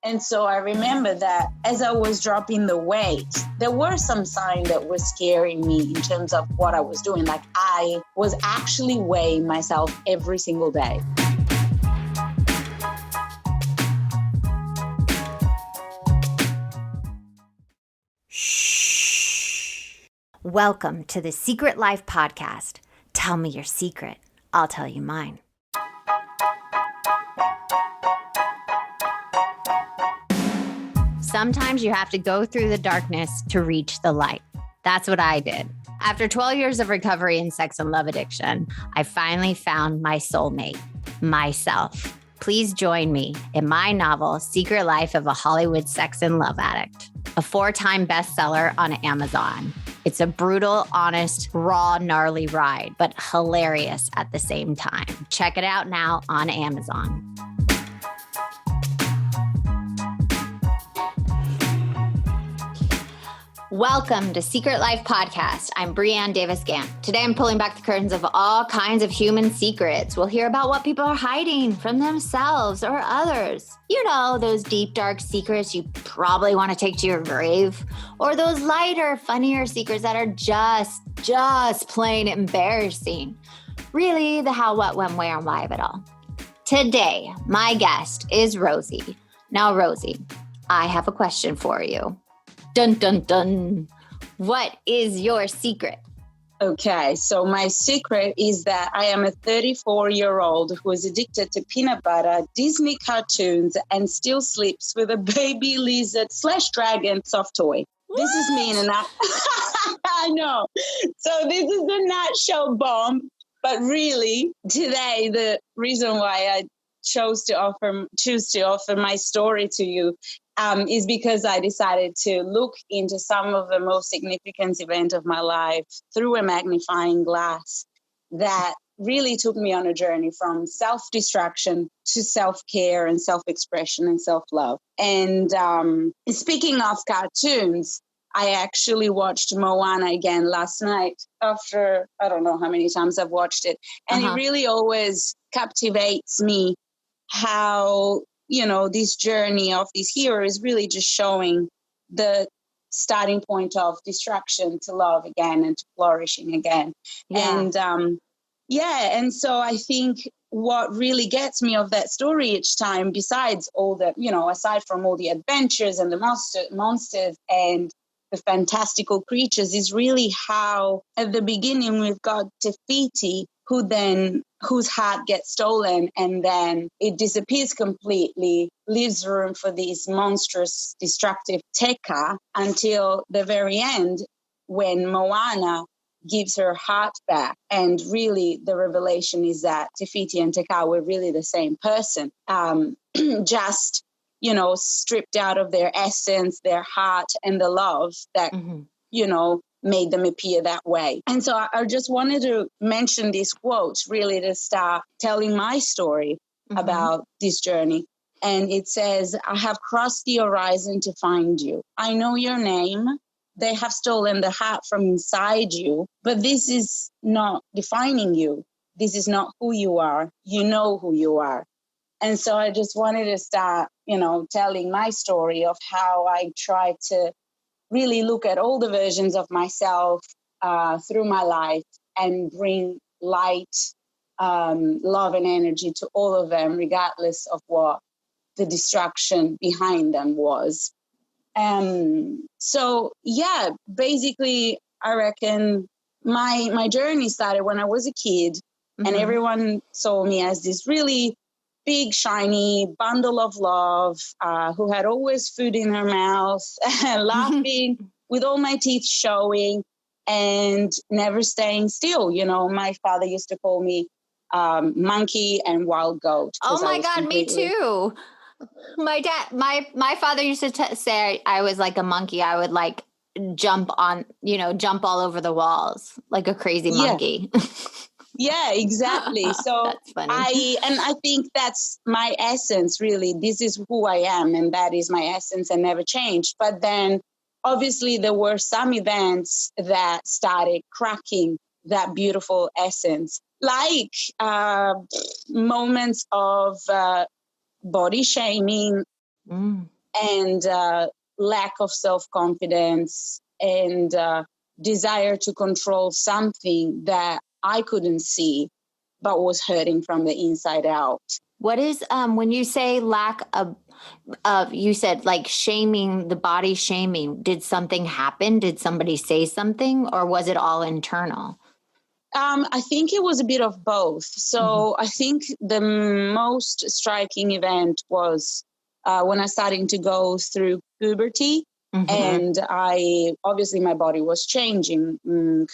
And so I remember that as I was dropping the weight, there were some signs that were scaring me in terms of what I was doing. Like I was actually weighing myself every single day. Shh. Welcome to the Secret Life Podcast. Tell me your secret. I'll tell you mine. Sometimes you have to go through the darkness to reach the light. That's what I did. After 12 years of recovery in sex and love addiction, I finally found my soulmate, myself. Please join me in my novel, Secret Life of a Hollywood Sex and Love Addict, a 4-time bestseller on Amazon. It's a brutal, honest, raw, gnarly ride, but hilarious at the same time. Check it out now on Amazon. Welcome to Secret Life Podcast. I'm Brianne Davis-Gant. Today I'm pulling back the curtains of all kinds of human secrets. We'll hear about what people are hiding from themselves or others. You know, those deep, dark secrets you probably want to take to your grave, or those lighter, funnier secrets that are just plain embarrassing. Really, the how, what, when, where, and why of it all. Today, my guest is Rosie. Now, Rosie, I have a question for you. Dun, dun, dun. What is your secret? Okay, so my secret is that I am a 34-year-old who is addicted to peanut butter, Disney cartoons, and still sleeps with a baby lizard/dragon soft toy. What? This is me in a I know. So this is a nutshell bomb. But really, today, the reason why I choose to offer my story to you is because I decided to look into some of the most significant events of my life through a magnifying glass that really took me on a journey from self-destruction to self-care and self-expression and self-love. And speaking of cartoons, I actually watched Moana again last night after, I don't know how many times I've watched it. And it really always captivates me how, you know, this journey of this hero is really just showing the starting point of destruction to love again and to flourishing again. Yeah. And so I think what really gets me of that story each time, besides all the, you know, aside from all the adventures and the monsters and the fantastical creatures, is really how at the beginning we've got Te Fiti, whose heart gets stolen and then it disappears completely, leaves room for this monstrous, destructive Teka until the very end when Moana gives her heart back. And really the revelation is that Te Fiti and Teka were really the same person, just, you know, stripped out of their essence, their heart, and the love that, you know, made them appear that way. And so I just wanted to mention this quote really to start telling my story about this journey. And it says, "I have crossed the horizon to find you. I know your name. They have stolen the heart from inside you, but this is not defining you. This is not who you are. You know who you are." And so I just wanted to start, you know, telling my story of how I tried to really look at all the versions of myself through my life and bring light, love, and energy to all of them, regardless of what the destruction behind them was. So, yeah, basically, I reckon my journey started when I was a kid, and everyone saw me as this really big, shiny bundle of love, who had always food in her mouth, laughing with all my teeth showing and never staying still. You know, my father used to call me monkey and wild goat. Oh my God, me too. My father used to say I was like a monkey. I would like jump all over the walls like a crazy monkey. Yeah, exactly. So That's funny. I think that's my essence, really. This is who I am, and that is my essence and never changed. But then obviously there were some events that started cracking that beautiful essence, like moments of body shaming, and lack of self-confidence and desire to control something that I couldn't see, but was hurting from the inside out. What is, when you say lack of, you said like shaming, the body shaming, did something happen? Did somebody say something, or was it all internal? I think it was a bit of both. So I think the most striking event was when I started to go through puberty. And obviously my body was changing.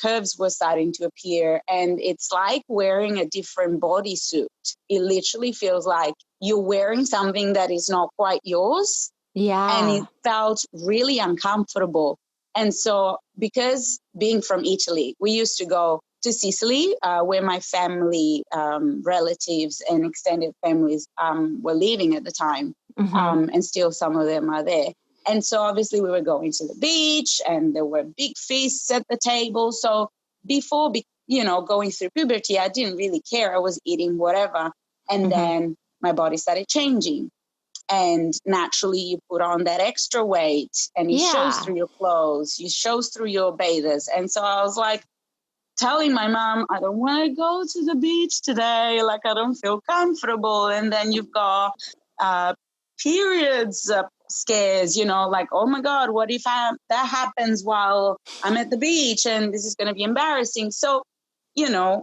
Curves were starting to appear. And it's like wearing a different bodysuit. It literally feels like you're wearing something that is not quite yours. Yeah. And it felt really uncomfortable. And so because being from Italy, we used to go to Sicily, where my family, relatives and extended families were living at the time. And still some of them are there. And so obviously we were going to the beach and there were big feasts at the table. So before, going through puberty, I didn't really care. I was eating whatever. And then my body started changing. And naturally you put on that extra weight and it shows through your clothes, it shows through your bathers. And so I was like telling my mom, I don't want to go to the beach today. Like, I don't feel comfortable. And then you've got periods scares, like, oh my God, what if that happens while I'm at the beach and this is going to be embarrassing. So,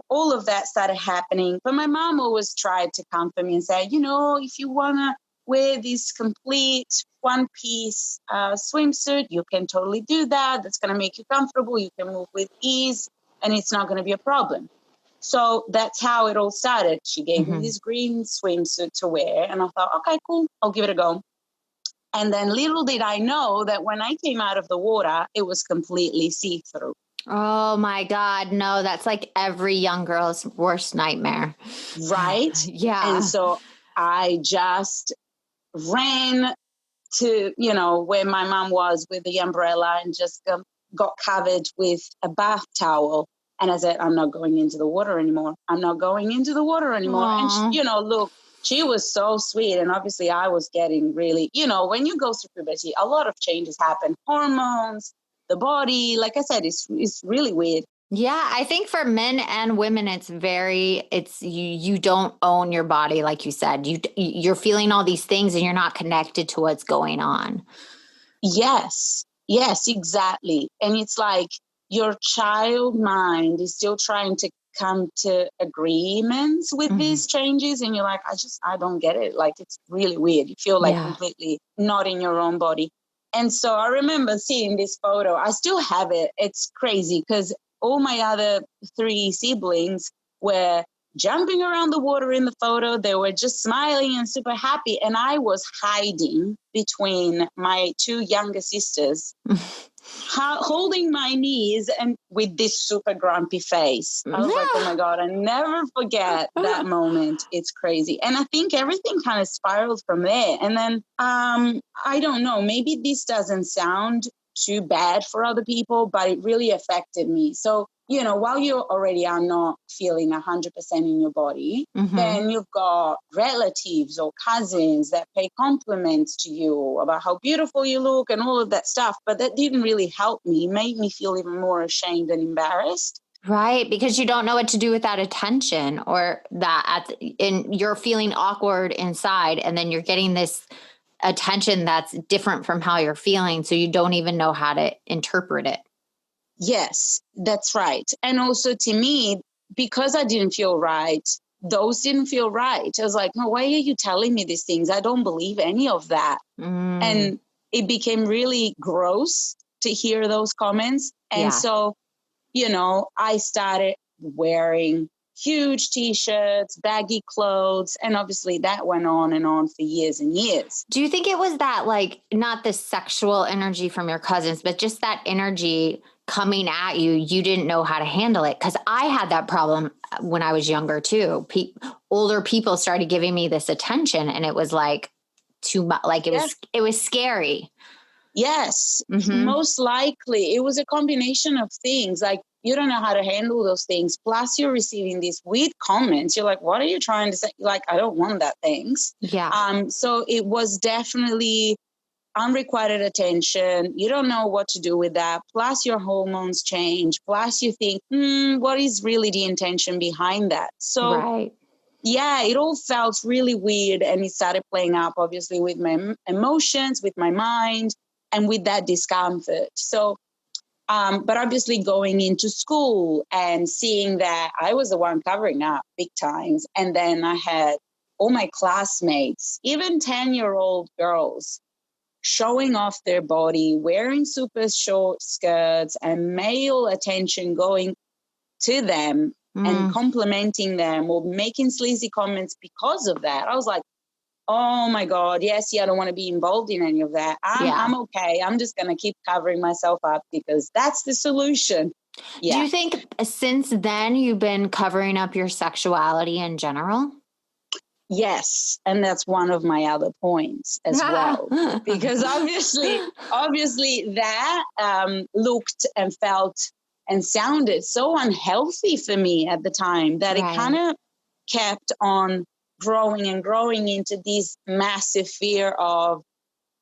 all of that started happening. But my mom always tried to comfort me and say, if you want to wear this complete one-piece swimsuit, you can totally do that. That's going to make you comfortable. You can move with ease and it's not going to be a problem. So that's how it all started. She gave me this green swimsuit to wear and I thought, okay, cool, I'll give it a go. And then little did I know that when I came out of the water, it was completely see-through. Oh my God. No, that's like every young girl's worst nightmare. Right? Yeah. And so I just ran to, where my mom was with the umbrella and just got covered with a bath towel. And I said, I'm not going into the water anymore. I'm not going into the water anymore. Aww. And, look, she was so sweet. And obviously I was getting really, when you go through puberty, a lot of changes happen. Hormones, the body, like I said, it's really weird. Yeah, I think for men and women, you don't own your body. Like you said, you're feeling all these things and you're not connected to what's going on. Yes, exactly. And it's like your child mind is still trying to come to agreements with these changes. And you're like, I don't get it. Like, it's really weird. You feel like completely not in your own body. And so I remember seeing this photo. I still have it. It's crazy because all my other 3 siblings were jumping around the water in the photo. They were just smiling and super happy. And I was hiding between my 2 younger sisters, holding my knees and with this super grumpy face. I was like, oh my God, I never forget that moment. It's crazy. And I think everything kind of spiraled from there. And then I don't know, maybe this doesn't sound too bad for other people, but it really affected me. So, while you already are not feeling 100% in your body, then you've got relatives or cousins that pay compliments to you about how beautiful you look and all of that stuff. But that didn't really help me. It made me feel even more ashamed and embarrassed. Right. Because you don't know what to do with that attention or and you're feeling awkward inside and then you're getting this attention that's different from how you're feeling. So you don't even know how to interpret it. Yes, that's right. And also to me, because I didn't feel right, those didn't feel right. I was like, no, why are you telling me these things? I don't believe any of that. And it became really gross to hear those comments. And so, I started wearing huge T-shirts, baggy clothes. And obviously that went on and on for years and years. Do you think it was that, like, not the sexual energy from your cousins, but just that energy coming at you, you didn't know how to handle it? Because I had that problem when I was younger too. Older people started giving me this attention and it was like too much, like it was scary. Yes, most likely. It was a combination of things. Like, you don't know how to handle those things. Plus, you're receiving these weird comments. You're like, what are you trying to say? Like, I don't want that things. Yeah. So it was definitely unrequited attention. You don't know what to do with that. Plus your hormones change. Plus you think, what is really the intention behind that? So right. yeah, it all felt really weird. And it started playing up obviously with my emotions, with my mind, and with that discomfort. So, but obviously going into school and seeing that I was the one covering up big times. And then I had all my classmates, even 10-year-old girls, showing off their body, wearing super short skirts, and male attention going to them and complimenting them or making sleazy comments because of that. I was like, oh my God, yes, I don't want to be involved in any of that. I'm okay. I'm just going to keep covering myself up because that's the solution. Yeah. Do you think since then you've been covering up your sexuality in general? Yes. And that's one of my other points as well, because obviously that looked and felt and sounded so unhealthy for me at the time that it kind of kept on growing and growing into this massive fear of,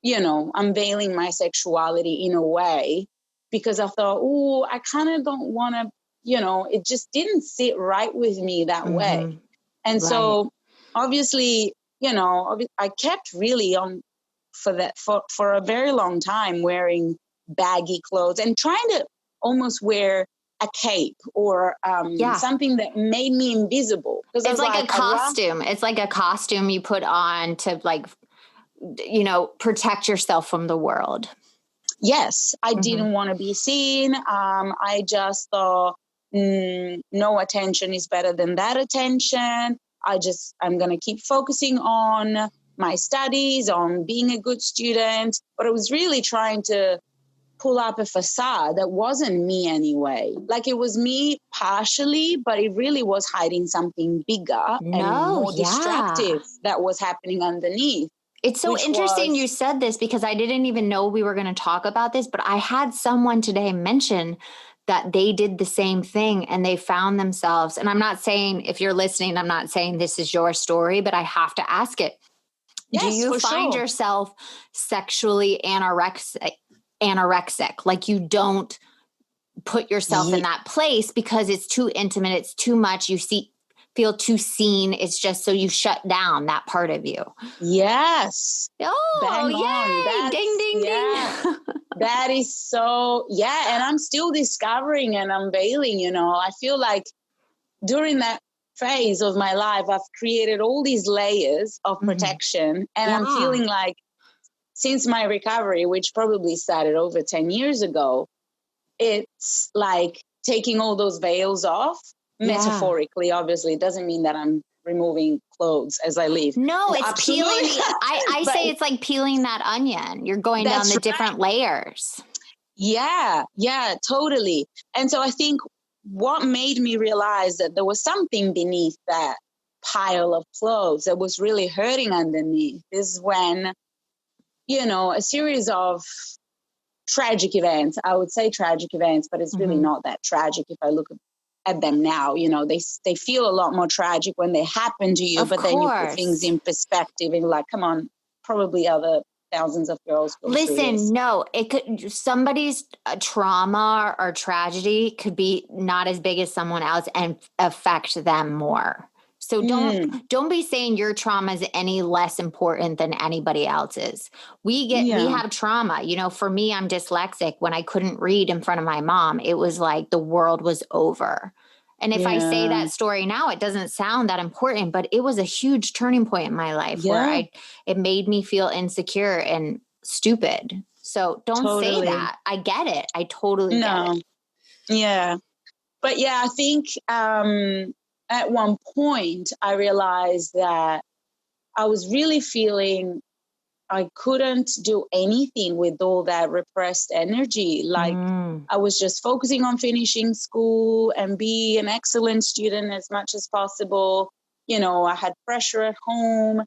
unveiling my sexuality in a way, because I thought, I kind of don't want to, it just didn't sit right with me that way. And so obviously, I kept really on for a very long time wearing baggy clothes and trying to almost wear a cape or something that made me invisible. It's like a costume. It's like a costume you put on to protect yourself from the world. Yes, I didn't want to be seen. I just thought no attention is better than that attention. I'm going to keep focusing on my studies, on being a good student. But I was really trying to pull up a facade that wasn't me anyway. Like it was me partially, but it really was hiding something bigger and more destructive that was happening underneath. It's so interesting you said this because I didn't even know we were going to talk about this, but I had someone today mention that they did the same thing and they found themselves. And I'm not saying, if you're listening, I'm not saying this is your story, but I have to ask it. Yes, do you find yourself sexually anorexic? Like you don't put yourself in that place because it's too intimate. It's too much. You feel too seen. It's just so you shut down that part of you. Yes. Oh, bang yay. on. Ding, ding, ding. That is so, and I'm still discovering and unveiling, I feel like during that phase of my life, I've created all these layers of protection and I'm feeling like since my recovery, which probably started over 10 years ago, it's like taking all those veils off, metaphorically, obviously. It doesn't mean that I'm removing clothes as I leave. No, it's peeling. I say it's like peeling that onion. You're going down the different layers. Yeah, totally. And so I think what made me realize that there was something beneath that pile of clothes that was really hurting underneath is when, a series of tragic events, I would say tragic events, but it's really not that tragic if I look at them now. They feel a lot more tragic when they happen to you, but then you put things in perspective and like, come on, probably other thousands of girls go through this. No, it could, somebody's trauma or tragedy could be not as big as someone else and affect them more. So don't be saying your trauma is any less important than anybody else's. We have trauma. For me, I'm dyslexic. When I couldn't read in front of my mom, it was like the world was over. And if I say that story now, it doesn't sound that important, but it was a huge turning point in my life where it made me feel insecure and stupid. So don't say that. I get it. I totally get it. Yeah. But I think at one point I realized that I was really feeling I couldn't do anything with all that repressed energy. Like I was just focusing on finishing school and be an excellent student as much as possible. I had pressure at home.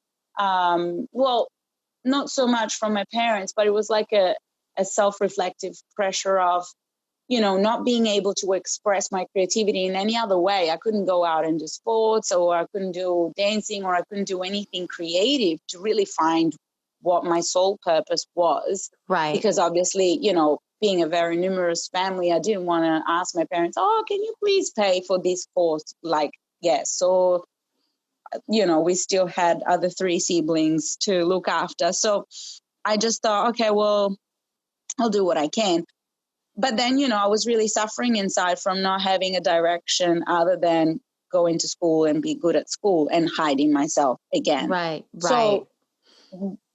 Well, not so much from my parents, but it was like a self-reflective pressure of, not being able to express my creativity in any other way. I couldn't go out and do sports, or I couldn't do dancing, or I couldn't do anything creative to really find what my sole purpose was. Right. Because obviously, you know, being a very numerous family, I didn't want to ask my parents, oh, can you please pay for this course? Like, yes. So, you know, we still had other 3 siblings to look after. So I just thought, okay, well, I'll do what I can. But then, you know, I was really suffering inside from not having a direction other than going to school and be good at school and hiding myself again. Right. So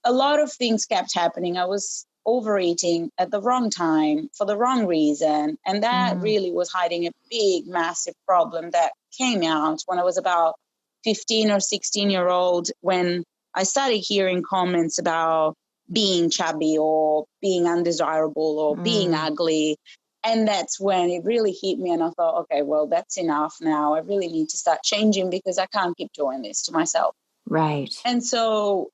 a lot of things kept happening. I was overeating at the wrong time for the wrong reason. And that really was hiding a big, massive problem that came out when I was about 15 or 16-year-old, when I started hearing comments about being chubby or being undesirable or being ugly. And that's when it really hit me. And I thought, okay, well, that's enough now. I really need to start changing because I can't keep doing this to myself. Right. And so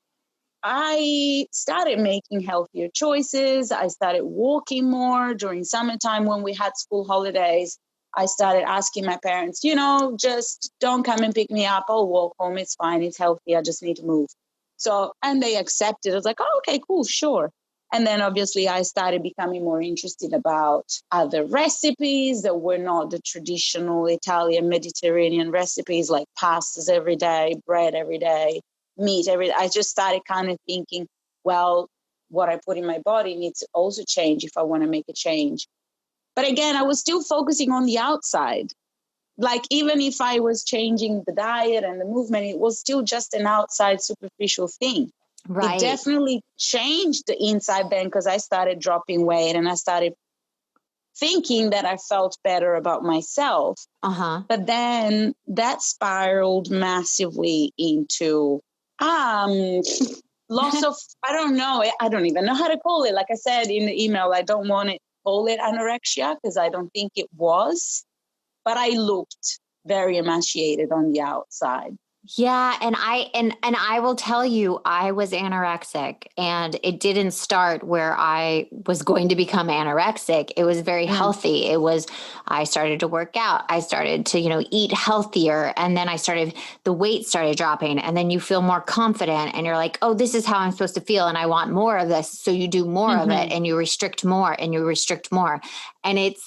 I started making healthier choices. I started walking more during summertime when we had school holidays. I started asking my parents, you know, just don't come and pick me up. I'll walk home. It's fine. It's healthy. I just need to move. So, and they accepted. I was like, oh, okay, cool, sure. And then obviously I started becoming more interested about other recipes that were not the traditional Italian Mediterranean recipes, like pastas every day, bread every day, meat every day. I just started kind of thinking, well, what I put in my body needs to also change if I want to make a change. But again, I was still focusing on the outside. Like, even if I was changing the diet and the movement, it was still just an outside superficial thing. Right. It definitely changed the inside then, because I started dropping weight and I started thinking that I felt better about myself. But then that spiraled massively into loss of, I don't know, I don't even know how to call it. Like I said in the email, I don't want to call it anorexia because I don't think it was. But I looked very emaciated on the outside. Yeah. And I will tell you, I was anorexic, and it didn't start where I was going to become anorexic. It was very healthy. I started to work out. I started to, eat healthier. And then the weight started dropping, and then you feel more confident and you're like, oh, this is how I'm supposed to feel. And I want more of this. So you do more of it, and you restrict more and you restrict more. And it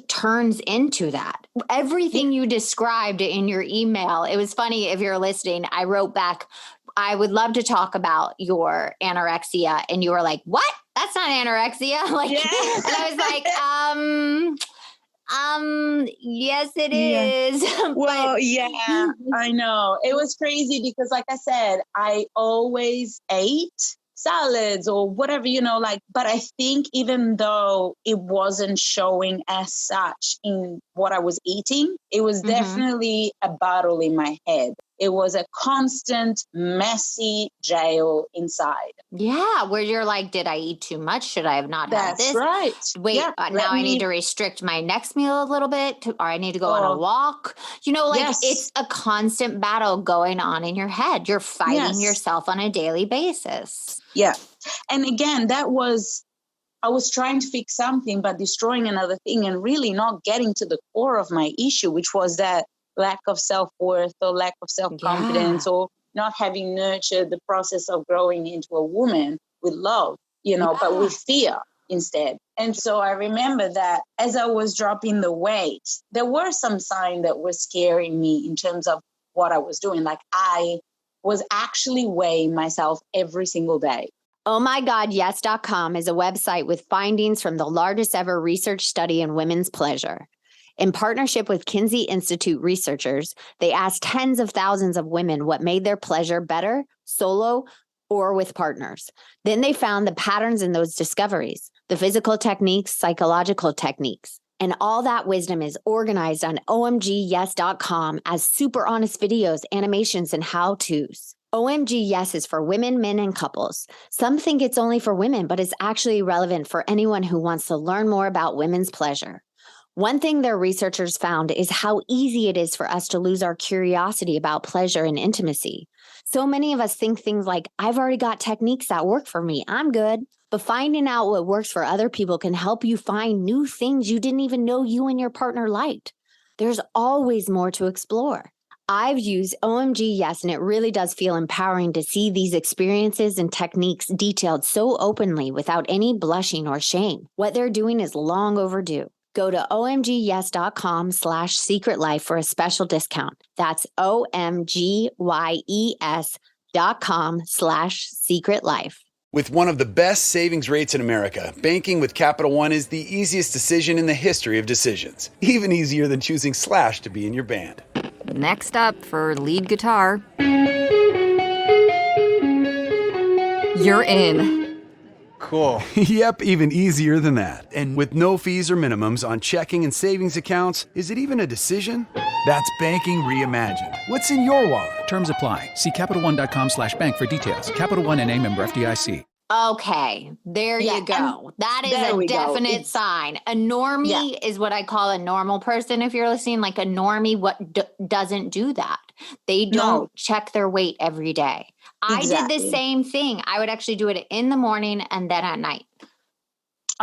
turns into that. Everything you described in your email. It was funny, if you're listening, I wrote back, I would love to talk about your anorexia. And you were like, what? That's not anorexia. And I was like, yes, it is. Well, yeah, I know. It was crazy because, like I said, I always ate salads or whatever, but I think even though it wasn't showing as such in what I was eating, it was definitely a battle in my head. It was a constant, messy jail inside. Yeah, where you're like, did I eat too much? Should I have not had this? That's right. Wait, now I need to restrict my next meal a little bit, or I need to go on a walk. It's a constant battle going on in your head. You're fighting yourself on a daily basis. Yeah. And again, I was trying to fix something, but destroying another thing, and really not getting to the core of my issue, which was that lack of self-worth or lack of self-confidence, or not having nurtured the process of growing into a woman with love, but with fear instead. And so I remember that as I was dropping the weight, there were some signs that were scaring me in terms of what I was doing. Like, I was actually weighing myself every single day. OhMyGodYes.com is a website with findings from the largest ever research study in women's pleasure. In partnership with Kinsey Institute researchers, they asked tens of thousands of women what made their pleasure better, solo, or with partners. Then they found the patterns in those discoveries, the physical techniques, psychological techniques. And all that wisdom is organized on OMGYes.com as super honest videos, animations, and how-tos. OMG Yes is for women, men, and couples. Some think it's only for women, but it's actually relevant for anyone who wants to learn more about women's pleasure. One thing their researchers found is how easy it is for us to lose our curiosity about pleasure and intimacy. So many of us think things like, I've already got techniques that work for me, I'm good. But finding out what works for other people can help you find new things you didn't even know you and your partner liked. There's always more to explore. I've used OMG Yes, and it really does feel empowering to see these experiences and techniques detailed so openly without any blushing or shame. What they're doing is long overdue. Go to omgyes.com/secretlife for a special discount. That's omgyes.com/secretlife. With one of the best savings rates in America, banking with Capital One is the easiest decision in the history of decisions. Even easier than choosing Slash to be in your band. Next up for lead guitar. You're in. Cool. Yep, even easier than that. And with no fees or minimums on checking and savings accounts, is it even a decision? That's banking reimagined. What's in your wallet? Terms apply. See CapitalOne.com/bank for details. Capital One NA, member FDIC. Okay, there you go. That is a definite sign. A normie is what I call a normal person. If you're listening, like a normie, doesn't do that. They don't check their weight every day. Exactly. I did the same thing. I would actually do it in the morning and then at night.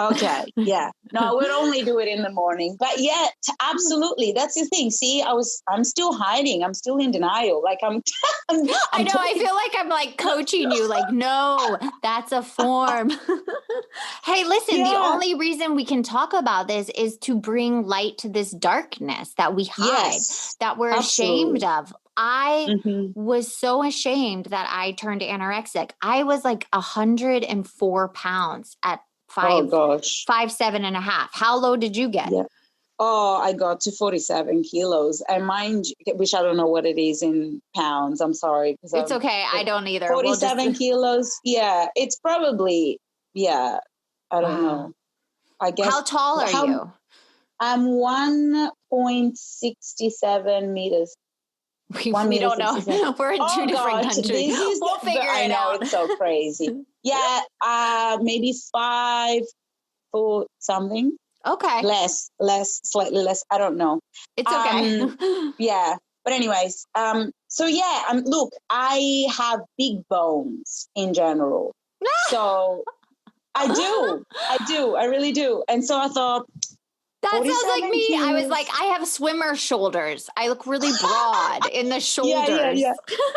Okay. Yeah. No, I would only do it in the morning. But yet, absolutely. That's the thing. See, I'm still hiding. I'm still in denial. Like I know. I feel like I'm like coaching you. Like, no, that's a form. Hey, listen, the only reason we can talk about this is to bring light to this darkness that we hide, that we're ashamed of. I was so ashamed that I turned anorexic. I was like 104 pounds at 5'7.5". How low did you get? Yeah. Oh, I got to 47 kilos. And mind you, which I don't know what it is in pounds. I'm sorry. It's okay. I don't either. 47 kilos. Yeah. It's probably, I don't know. I guess. How tall are you? I'm 1.67 meters. We don't know. We're in two different countries. We'll figure it out. I know, it's so crazy. Yeah, maybe 5 foot something. Okay. Slightly less. I don't know. It's okay. Yeah. But anyways, look, I have big bones in general. So I do. I really do. And so I thought, that sounds like me. I was like, I have swimmer shoulders. I look really broad in the shoulders.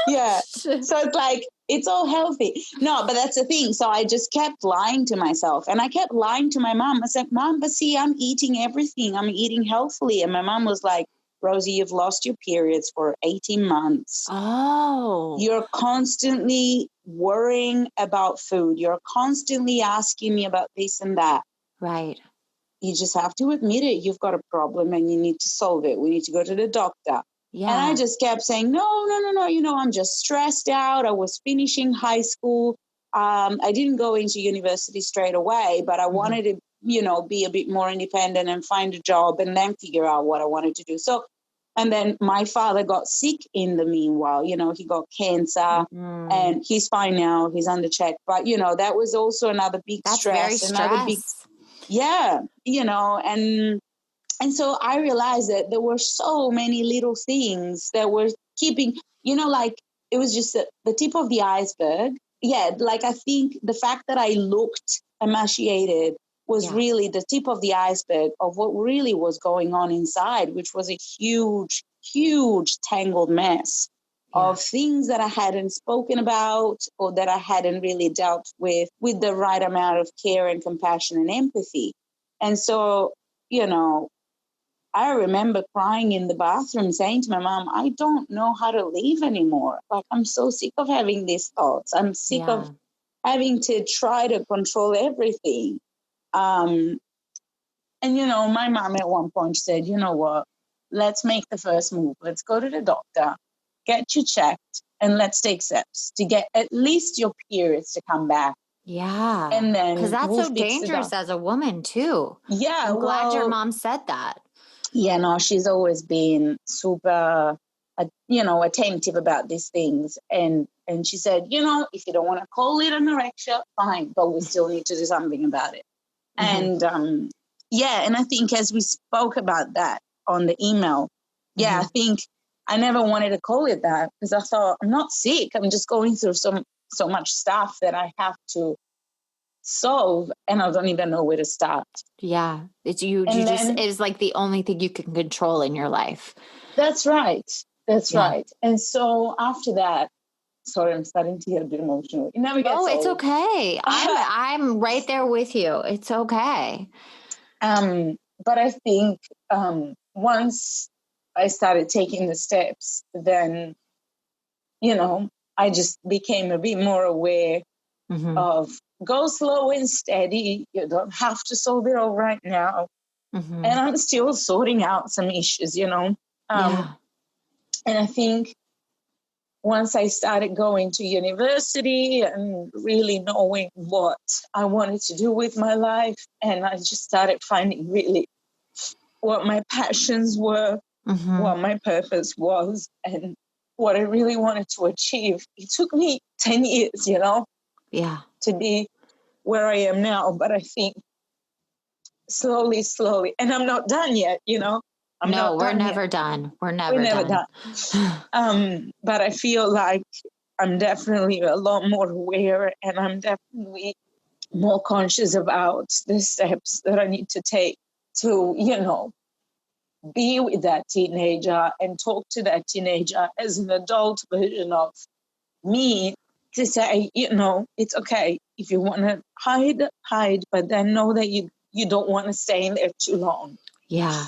Yeah. So it's like, it's all healthy. No, but that's the thing. So I just kept lying to myself, and I kept lying to my mom. I said, Mom, but see, I'm eating everything. I'm eating healthily. And my mom was like, Rosie, you've lost your periods for 18 months. Oh. You're constantly worrying about food. You're constantly asking me about this and that. Right. You just have to admit it. You've got a problem and you need to solve it. We need to go to the doctor. Yeah. And I just kept saying, no. I'm just stressed out. I was finishing high school. I didn't go into university straight away, but I wanted to, be a bit more independent and find a job and then figure out what I wanted to do. So, and then my father got sick in the meanwhile. He got cancer and he's fine now. He's under check. But, that was also another big stress. Another big. Yeah, and so I realized that there were so many little things that were keeping, like it was just the tip of the iceberg. Yeah, like I think the fact that I looked emaciated was really the tip of the iceberg of what really was going on inside, which was a huge, huge tangled mess of things that I hadn't spoken about or that I hadn't really dealt with the right amount of care and compassion and empathy. And so, I remember crying in the bathroom saying to my mom, I don't know how to live anymore. Like, I'm so sick of having these thoughts. I'm sick of having to try to control everything. And, my mom at one point said, you know what, let's make the first move. Let's go to the doctor, get you checked, and let's take steps to get at least your periods to come back. Yeah. And then because that's so dangerous as a woman too. Yeah. I'm glad your mom said that. Yeah, no, she's always been super, attentive about these things. And she said, if you don't want to call it anorexia, fine, but we still need to do something about it. And and I think as we spoke about that on the email, I think I never wanted to call it that because I thought I'm not sick. I'm just going through so much stuff that I have to solve, and I don't even know where to start. Yeah, it's it's like the only thing you can control in your life. That's right. That's right. And so after that, sorry, I'm starting to get a bit emotional. It never gets Oh, it's old. okay. I'm right there with you. It's okay. But I think once I started taking the steps, then, I just became a bit more aware of go slow and steady. You don't have to solve it all right now. And I'm still sorting out some issues, And I think once I started going to university and really knowing what I wanted to do with my life, and I just started finding really what my passions were, what my purpose was, and what I really wanted to achieve. It took me 10 years, to be where I am now. But I think slowly, and I'm not done yet, We're never done. We're never done. But I feel like I'm definitely a lot more aware, and I'm definitely more conscious about the steps that I need to take to, be with that teenager and talk to that teenager as an adult version of me, to say, it's okay. If you want to hide, but then know that you don't want to stay in there too long. Yeah.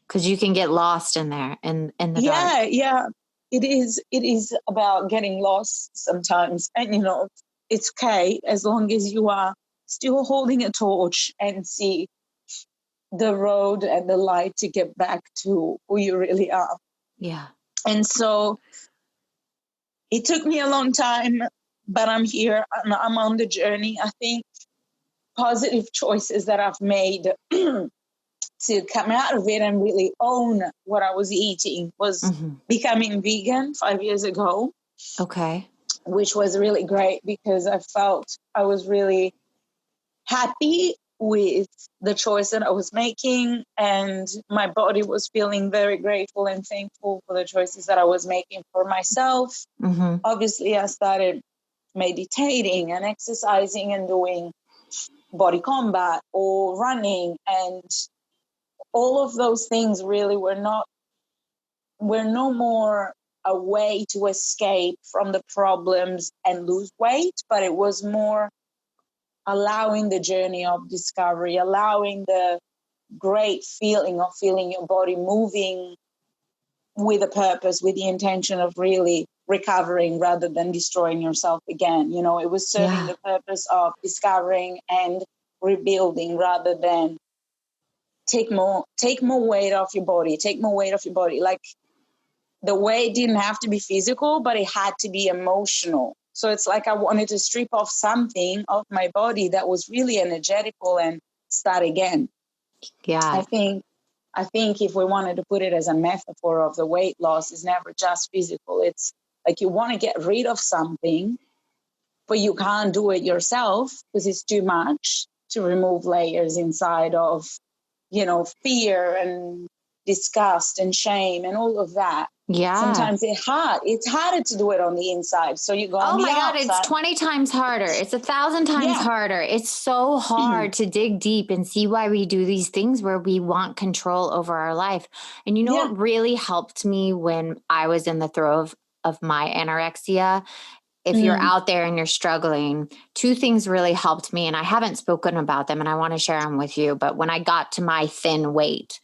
Because you can get lost in there in the dark. Yeah. It is about getting lost sometimes. And, it's okay as long as you are still holding a torch and see the road and the light to get back to who you really are. Yeah. And so it took me a long time, but I'm here. I'm on the journey. I think positive choices that I've made to come out of it and really own what I was eating was becoming vegan 5 years ago. Okay. Which was really great because I felt I was really happy with the choice that I was making, and my body was feeling very grateful and thankful for the choices that I was making for myself. Obviously, I started meditating and exercising and doing body combat or running, and all of those things really were no more a way to escape from the problems and lose weight, but it was more allowing the journey of discovery, allowing the great feeling of feeling your body moving with a purpose, with the intention of really recovering rather than destroying yourself again. It was serving the purpose of discovering and rebuilding rather than take more weight off your body. Like, the weight didn't have to be physical, but it had to be emotional. So it's like I wanted to strip off something of my body that was really energetical and start again. Yeah. I think if we wanted to put it as a metaphor of the weight loss, is never just physical. It's like you want to get rid of something, but you can't do it yourself because it's too much to remove layers inside of, fear and disgust and shame and all of that. Yeah. Sometimes it's harder to do it on the inside. So you go on the outside. God, it's 20 times harder. It's 1,000 times harder. It's so hard to dig deep and see why we do these things where we want control over our life. And what really helped me when I was in the throes of my anorexia? If you're out there and you're struggling, two things really helped me, and I haven't spoken about them and I want to share them with you. But when I got to my thin weight,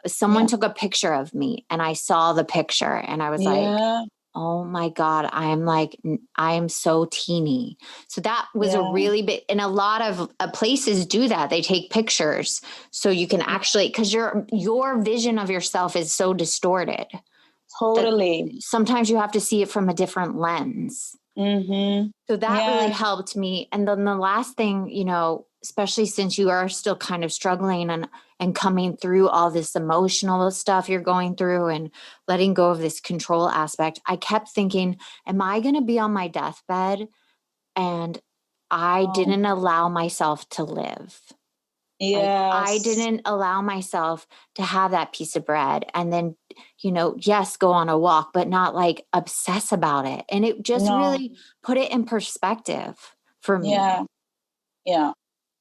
someone took a picture of me and I saw the picture and I was like, oh my God, I am so teeny. So that was a really big, and a lot of places do that. They take pictures so you can actually, because your vision of yourself is so distorted. Totally. Sometimes you have to see it from a different lens. So that really helped me. And then the last thing, especially since you are still kind of struggling and coming through all this emotional stuff you're going through and letting go of this control aspect, I kept thinking, am I going to be on my deathbed? And I didn't allow myself to live. Yes. I didn't allow myself to have that piece of bread and then, yes, go on a walk, but not like obsess about it. And it just really put it in perspective for me. Yeah.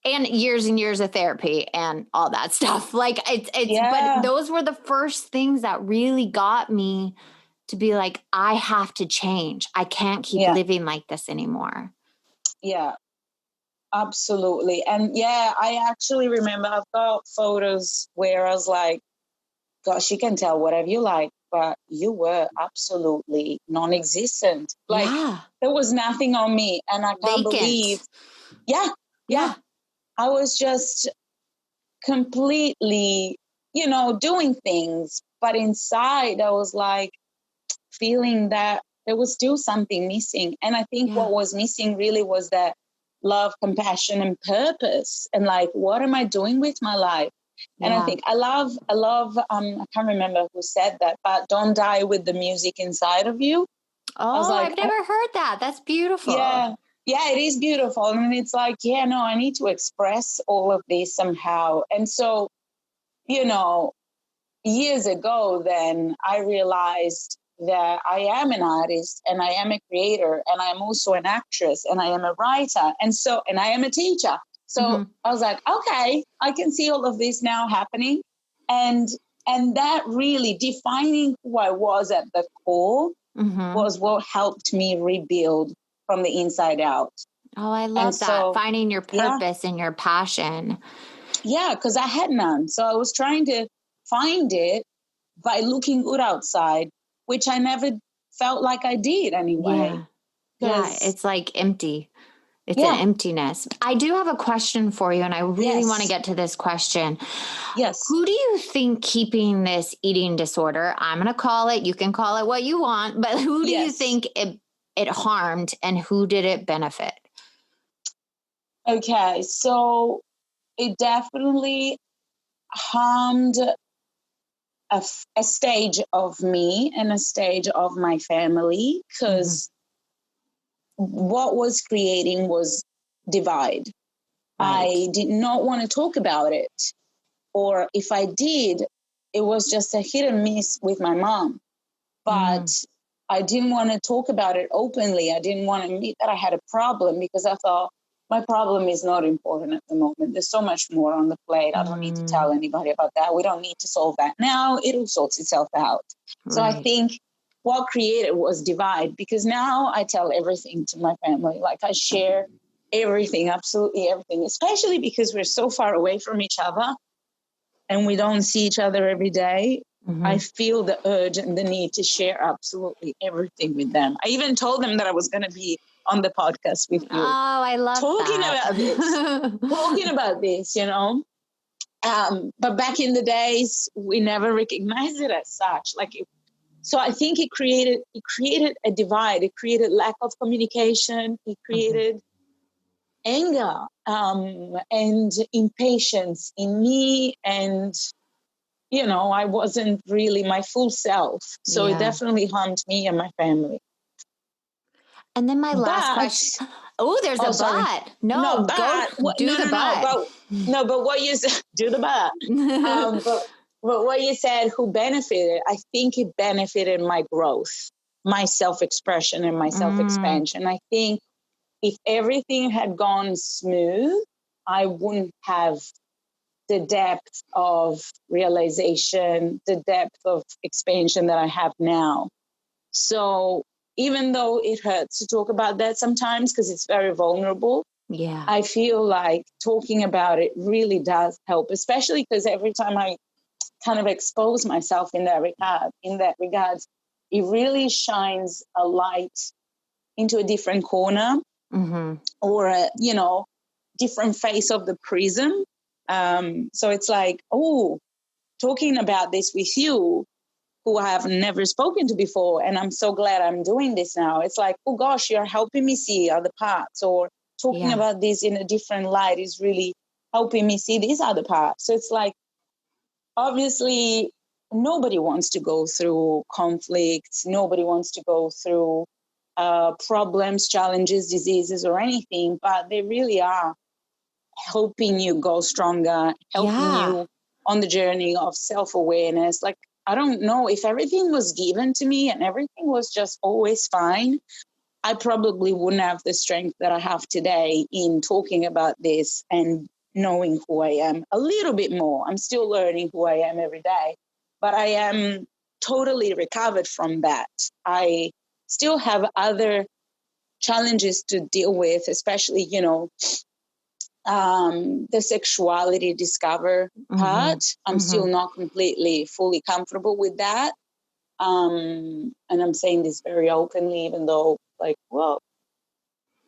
And years of therapy and all that stuff. Like but those were the first things that really got me to be like, I have to change. I can't keep living like this anymore. Yeah, absolutely. And yeah, I actually remember I've got photos where I was like, gosh, you can tell whatever you like, but you were absolutely non-existent. Like there was nothing on me. And I can't believe. Yeah. I was just completely, doing things. But inside I was like feeling that there was still something missing. And I think what was missing really was that love, compassion, and purpose. And like, what am I doing with my life? And I think I love, I can't remember who said that, but don't die with the music inside of you. Oh, I've never heard that. That's beautiful. Yeah, it is beautiful. And it's like, I need to express all of this somehow. And so, years ago, then I realized that I am an artist and I am a creator and I am also an actress and I am a writer. And I am a teacher. So I was like, okay, I can see all of this now happening. And that really defining who I was at the core was what helped me rebuild from the inside out. Oh, I love that. So, finding your purpose and your passion. Yeah, because I had none. So I was trying to find it by looking good outside, which I never felt like I did anyway. Yeah, it's like empty. It's an emptiness. I do have a question for you, and I really want to get to this question. Yes. Who do you think keeping this eating disorder, I'm going to call it, you can call it what you want, but who do you think it harmed and who did it benefit? Okay, so it definitely harmed a stage of me and a stage of my family, because what was creating was divide. I did not want to talk about it. Or if I did, it was just a hit and miss with my mom. But I didn't want to talk about it openly. I didn't want to admit that I had a problem because I thought my problem is not important at the moment. There's so much more on the plate. I don't need to tell anybody about that. We don't need to solve that now. It'll sort itself out. So I think what created was divide, because now I tell everything to my family. Like I share everything, absolutely everything, especially because we're so far away from each other and we don't see each other every day. I feel the urge and the need to share absolutely everything with them. I even told them that I was going to be on the podcast with you. Oh, I love talking that. talking about this, but back in the days, we never recognized it as such. So I think it created a divide. It created lack of communication. It created anger and impatience in me. And, I wasn't really my full self. So it definitely harmed me and my family. And then my last question. Oh, there's a sorry. but. No, do the but. But what you said, do the but. But what you said, who benefited, I think it benefited my growth, my self-expression and my self-expansion. I think if everything had gone smooth, I wouldn't have the depth of realization, the depth of expansion that I have now. So even though it hurts to talk about that sometimes because it's very vulnerable, I feel like talking about it really does help, especially because every time I kind of expose myself in that regard, it really shines a light into a different corner or a, different face of the prism. So it's like, talking about this with you, who I have never spoken to before, and I'm so glad I'm doing this now. It's like, oh gosh, you're helping me see other parts, or talking about this in a different light is really helping me see these other parts. So it's like, obviously, nobody wants to go through conflicts. Nobody wants to go through problems, challenges, diseases, or anything, but they really are helping you go stronger, helping you on the journey of self-awareness. Like, I don't know, if everything was given to me and everything was just always fine, I probably wouldn't have the strength that I have today in talking about this and knowing who I am a little bit more. I'm still learning who I am every day, but I am totally recovered from that. I still have other challenges to deal with, especially, the sexuality discover part. I'm still not completely fully comfortable with that. And I'm saying this very openly, even though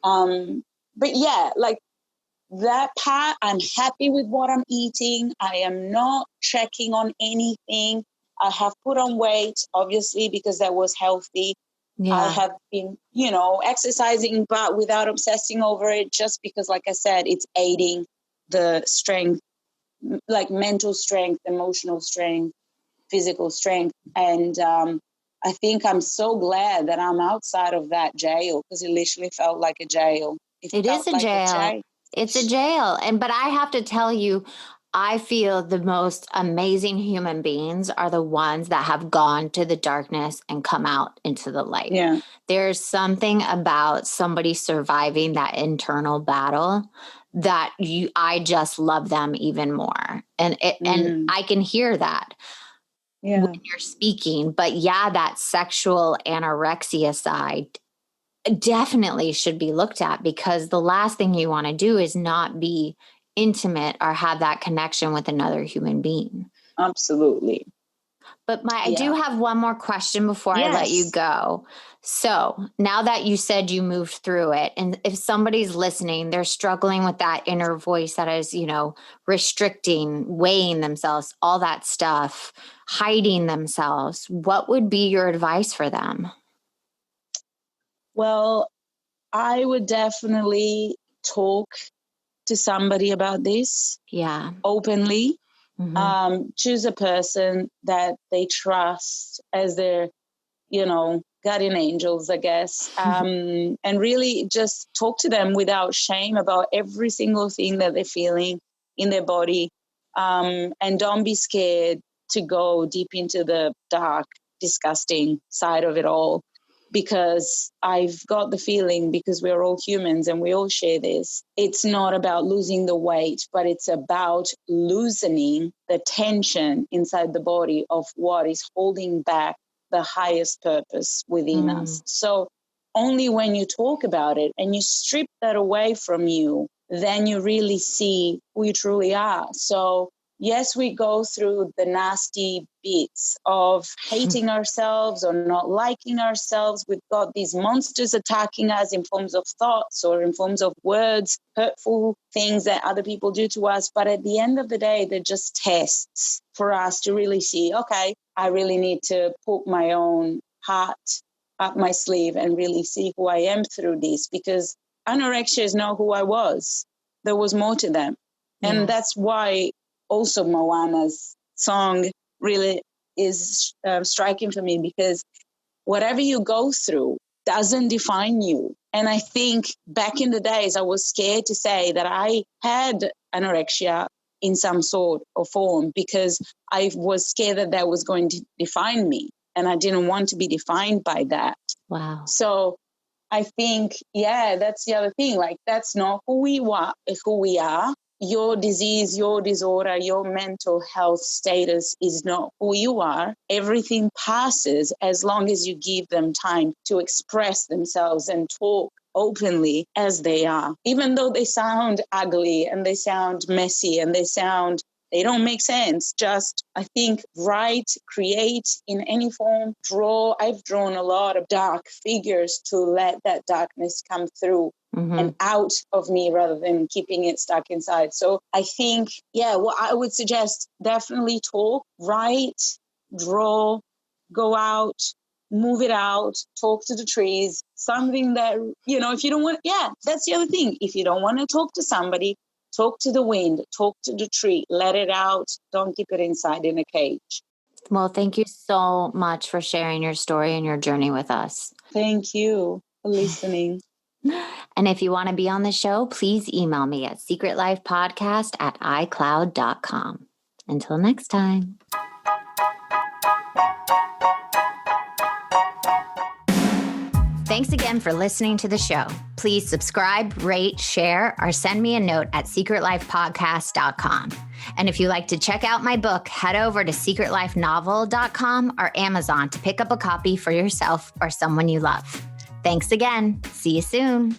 but yeah, like that part, I'm happy with what I'm eating. I am not checking on anything. I have put on weight, obviously, because that was healthy. Yeah. I have been, exercising, but without obsessing over it, just because, like I said, it's aiding the strength, like mental strength, emotional strength, physical strength. And I think I'm so glad that I'm outside of that jail, because it literally felt like a jail. It is a jail. It's a jail. But I have to tell you, I feel the most amazing human beings are the ones that have gone to the darkness and come out into the light. Yeah. There's something about somebody surviving that internal battle that I just love them even more. And I can hear that when you're speaking. But yeah, that sexual anorexia side definitely should be looked at, because the last thing you want to do is not be intimate or have that connection with another human being. Absolutely. But I do have one more question before I let you go. So now that you said you moved through it, and if somebody's listening, they're struggling with that inner voice that is, restricting, weighing themselves, all that stuff, hiding themselves, what would be your advice for them? Well, I would definitely talk to somebody about this. Yeah. Openly. Choose a person that they trust as their, guardian angels, I guess. And really just talk to them without shame about every single thing that they're feeling in their body. And don't be scared to go deep into the dark, disgusting side of it all. Because I've got the feeling, because we're all humans and we all share this, it's not about losing the weight, but it's about loosening the tension inside the body of what is holding back the highest purpose within us. So only when you talk about it and you strip that away from you, then you really see who you truly are. So yes, we go through the nasty bits of hating ourselves or not liking ourselves. We've got these monsters attacking us in forms of thoughts or in forms of words, hurtful things that other people do to us. But at the end of the day, they're just tests for us to really see, okay, I really need to put my own heart up my sleeve and really see who I am through this, because anorexia is not who I was. There was more to them. Yeah. And that's why also Moana's song really is striking for me, because whatever you go through doesn't define you. And I think back in the days, I was scared to say that I had anorexia in some sort or form, because I was scared that that was going to define me. And I didn't want to be defined by that. Wow. So I think, that's the other thing. Like, that's not who we are. Your disease, your disorder, your mental health status is not who you are. Everything passes as long as you give them time to express themselves and talk openly as they are. Even though they sound ugly and they sound messy and they don't make sense. Just, I think, write, create in any form, draw. I've drawn a lot of dark figures to let that darkness come through and out of me rather than keeping it stuck inside. So I think, what I would suggest, definitely talk, write, draw, go out, move it out, talk to the trees, something that, if you don't want, that's the other thing. If you don't want to talk to somebody, talk to the wind, talk to the tree, let it out. Don't keep it inside in a cage. Well, thank you so much for sharing your story and your journey with us. Thank you for listening. And if you want to be on the show, please email me at secretlifepodcast@icloud.com. Until next time. Thanks again for listening to the show. Please subscribe, rate, share, or send me a note at secretlifepodcast.com. And if you'd like to check out my book, head over to secretlifenovel.com or Amazon to pick up a copy for yourself or someone you love. Thanks again. See you soon.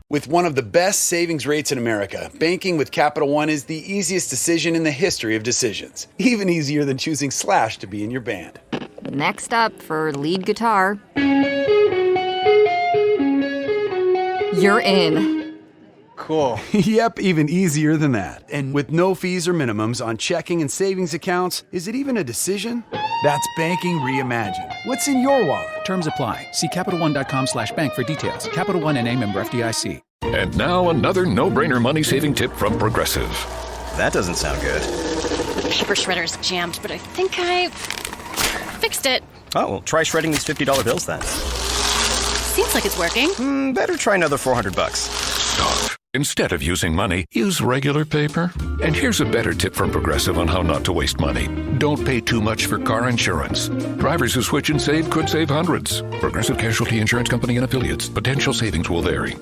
With one of the best savings rates in America, banking with Capital One is the easiest decision in the history of decisions. Even easier than choosing Slash to be in your band. Next up for lead guitar. You're in. Cool. Yep, even easier than that. And with no fees or minimums on checking and savings accounts, is it even a decision? That's banking reimagined. What's in your wallet? Terms apply. See CapitalOne.com/bank for details. Capital One N.A. member FDIC. And now another no-brainer money-saving tip from Progressive. That doesn't sound good. The paper shredder's jammed, but I think I fixed it. Oh, well, try shredding these $50 bills then. Seems like it's working. Better try another $400. Stop. Instead of using money, use regular paper. And here's a better tip from Progressive on how not to waste money. Don't pay too much for car insurance. Drivers who switch and save could save hundreds. Progressive Casualty Insurance Company and Affiliates. Potential savings will vary.